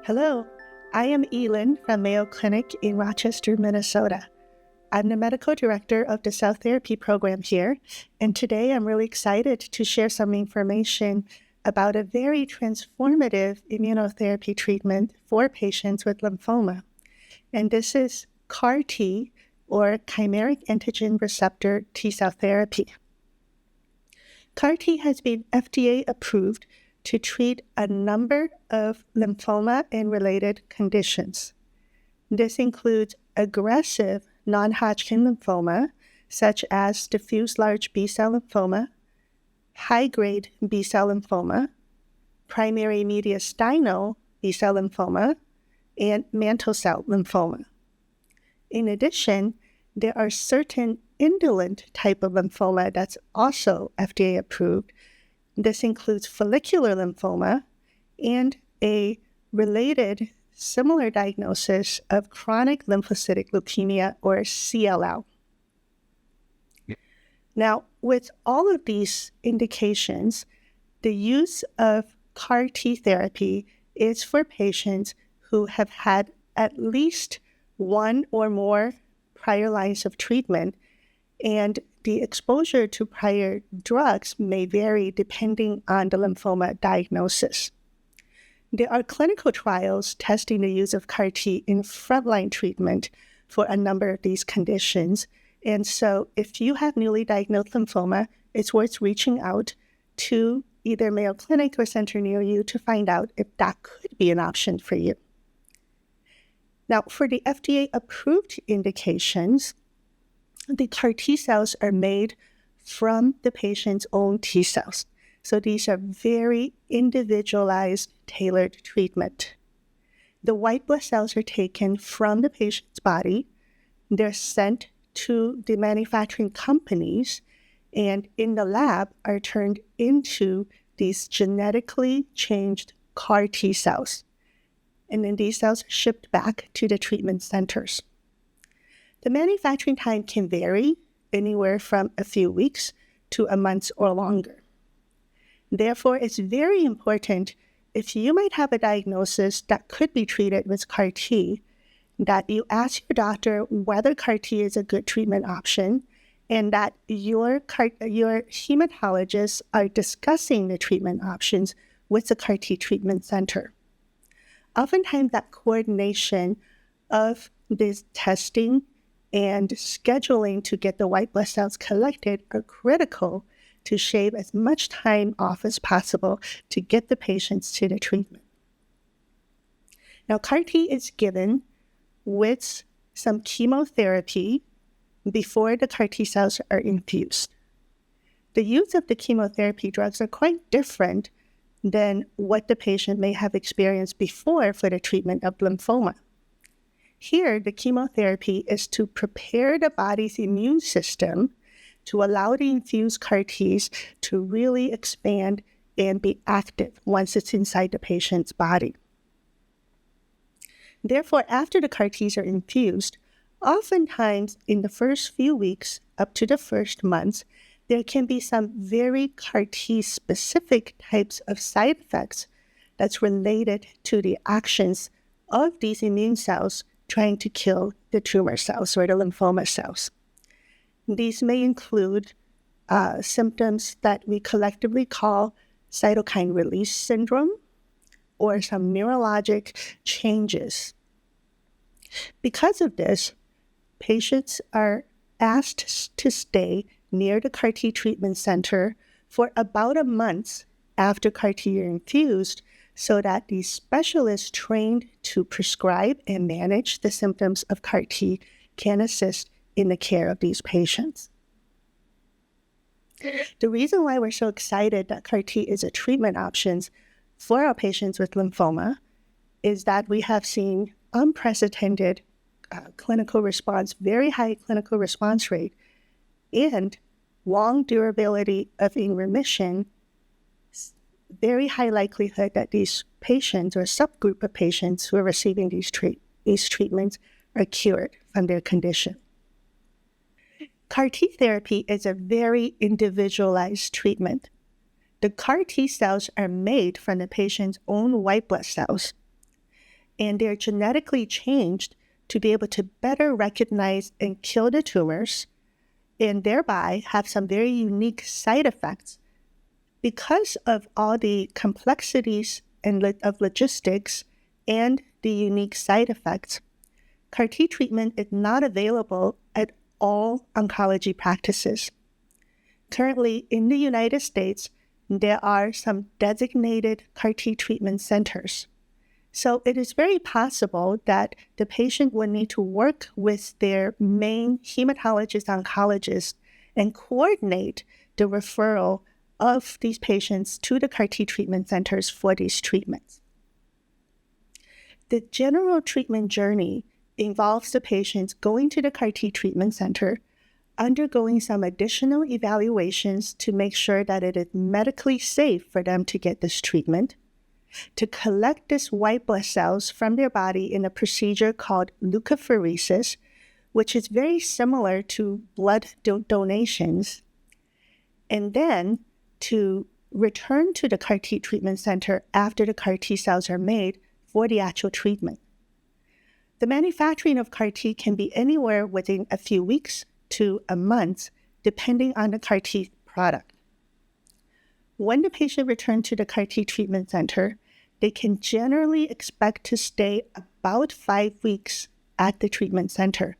Hello, I am Elin from Mayo Clinic in Rochester, Minnesota. I'm the medical director of the cell therapy program here, and today I'm really excited to share some information about a very transformative immunotherapy treatment for patients with lymphoma. And this is CAR-T, or chimeric antigen receptor T-cell therapy. CAR-T has been FDA approved to treat a number of lymphoma and related conditions. This includes aggressive non-Hodgkin lymphoma, such as diffuse large B-cell lymphoma, high-grade B-cell lymphoma, primary mediastinal B-cell lymphoma, and mantle cell lymphoma. In addition, there are certain indolent type of lymphoma that's also FDA approved. This includes follicular lymphoma and a related similar diagnosis of chronic lymphocytic leukemia, or CLL. Now, with all of these indications, the use of CAR-T therapy is for patients who have had at least one or more prior lines of treatment, and the exposure to prior drugs may vary depending on the lymphoma diagnosis. There are clinical trials testing the use of CAR-T in frontline treatment for a number of these conditions. And so if you have newly diagnosed lymphoma, it's worth reaching out to either Mayo Clinic or center near you to find out if that could be an option for you. Now, for the FDA-approved indications, the CAR-T cells are made from the patient's own T cells. So these are very individualized, tailored treatment. The white blood cells are taken from the patient's body. They're sent to the manufacturing companies, and in the lab are turned into these genetically changed CAR-T cells. And then these cells are shipped back to the treatment centers. The manufacturing time can vary anywhere from a few weeks to a month or longer. Therefore, it's very important, if you might have a diagnosis that could be treated with CAR-T, that you ask your doctor whether CAR-T is a good treatment option, and that your hematologists are discussing the treatment options with the CAR-T treatment center. Oftentimes, that coordination of this testing and scheduling to get the white blood cells collected are critical to shave as much time off as possible to get the patients to the treatment. Now, CAR-T is given with some chemotherapy before the CAR-T cells are infused. The use of the chemotherapy drugs are quite different than what the patient may have experienced before for the treatment of lymphoma. Here, the chemotherapy is to prepare the body's immune system to allow the infused CAR-Ts to really expand and be active once it's inside the patient's body. Therefore, after the CAR-Ts are infused, oftentimes in the first few weeks up to the first months, there can be some very CAR-T-specific types of side effects that's related to the actions of these immune cells trying to kill the tumor cells or the lymphoma cells. These may include symptoms that we collectively call cytokine release syndrome or some neurologic changes. Because of this, patients are asked to stay near the CAR-T treatment center for about a month after CAR-T are infused, so that the specialists trained to prescribe and manage the symptoms of CAR-T can assist in the care of these patients. The reason why we're so excited that CAR-T is a treatment option for our patients with lymphoma is that we have seen unprecedented clinical response, very high clinical response rate, and long durability of in remission, very high likelihood that these patients or subgroup of patients who are receiving these treatments are cured from their condition. CAR-T therapy is a very individualized treatment. The CAR-T cells are made from the patient's own white blood cells. and they're genetically changed to be able to better recognize and kill the tumors and thereby have some very unique side effects. Because of all the complexities of logistics and the unique side effects, CAR T treatment is not available at all oncology practices. Currently, in the United States, there are some designated CAR T treatment centers. So it is very possible that the patient will need to work with their main hematologist oncologist and coordinate the referral of these patients to the CAR T treatment centers for these treatments. The general treatment journey involves the patients going to the CAR T treatment center, undergoing some additional evaluations to make sure that it is medically safe for them to get this treatment, to collect this white blood cells from their body in a procedure called leukapheresis, which is very similar to blood donations, and then to return to the CAR T treatment center after the CAR T cells are made for the actual treatment. The manufacturing of CAR T can be anywhere within a few weeks to a month, depending on the CAR T product. When the patient returns to the CAR T treatment center, they can generally expect to stay about 5 weeks at the treatment center,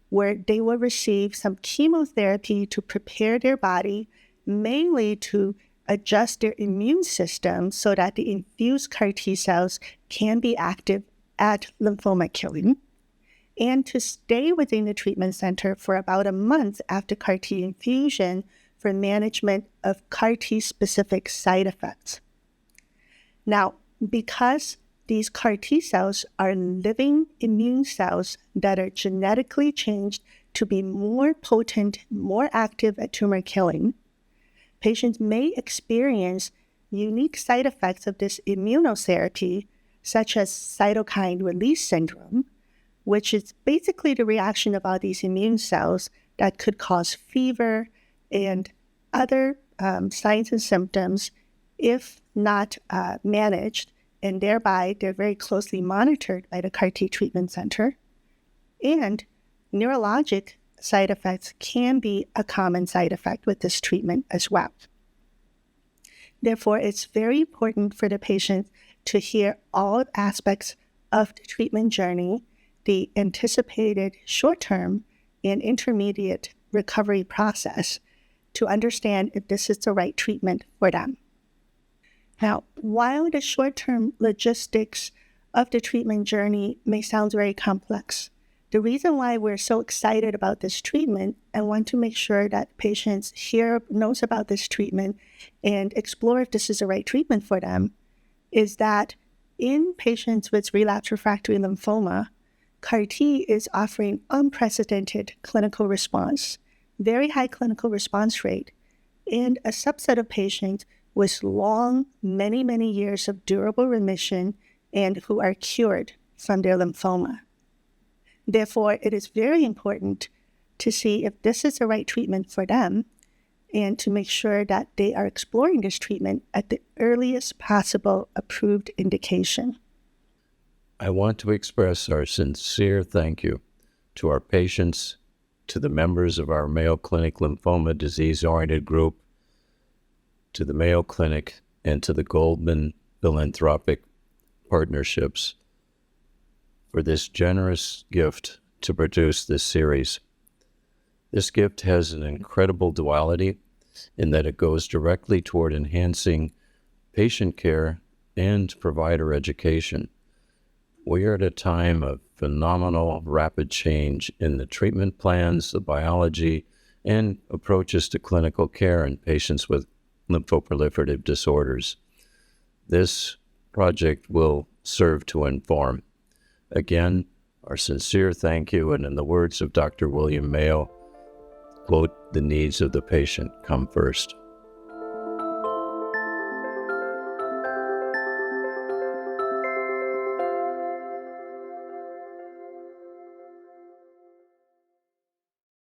where they will receive some chemotherapy to prepare their body, mainly to adjust their immune system so that the infused CAR T cells can be active at lymphoma killing, and to stay within the treatment center for about a month after CAR T infusion for management of CAR T-specific side effects. Now, because these CAR T cells are living immune cells that are genetically changed to be more potent, more active at tumor killing, patients may experience unique side effects of this immunotherapy, such as cytokine release syndrome, which is basically the reaction of all these immune cells that could cause fever and other signs and symptoms if not managed, and thereby they're very closely monitored by the CAR T treatment center. And neurologic side effects can be a common side effect with this treatment as well. Therefore, it's very important for the patient to hear all aspects of the treatment journey, the anticipated short-term and intermediate recovery process, to understand if this is the right treatment for them. Now, while the short-term logistics of the treatment journey may sound very complex, the reason why we're so excited about this treatment and want to make sure that patients knows about this treatment and explore if this is the right treatment for them is that in patients with relapsed refractory lymphoma, CAR T is offering unprecedented clinical response, very high clinical response rate, and a subset of patients with long, many, many years of durable remission and who are cured from their lymphoma. Therefore, it is very important to see if this is the right treatment for them and to make sure that they are exploring this treatment at the earliest possible approved indication. I want to express our sincere thank you to our patients, to the members of our Mayo Clinic Lymphoma Disease-Oriented Group, to the Mayo Clinic, and to the Goldman Philanthropic Partnerships for this generous gift to produce this series. This gift has an incredible duality in that it goes directly toward enhancing patient care and provider education. We are at a time of phenomenal rapid change in the treatment plans, the biology, and approaches to clinical care in patients with lymphoproliferative disorders. This project will serve to inform. Again, our sincere thank you, and in the words of Dr. William Mayo, quote, "The needs of the patient come first."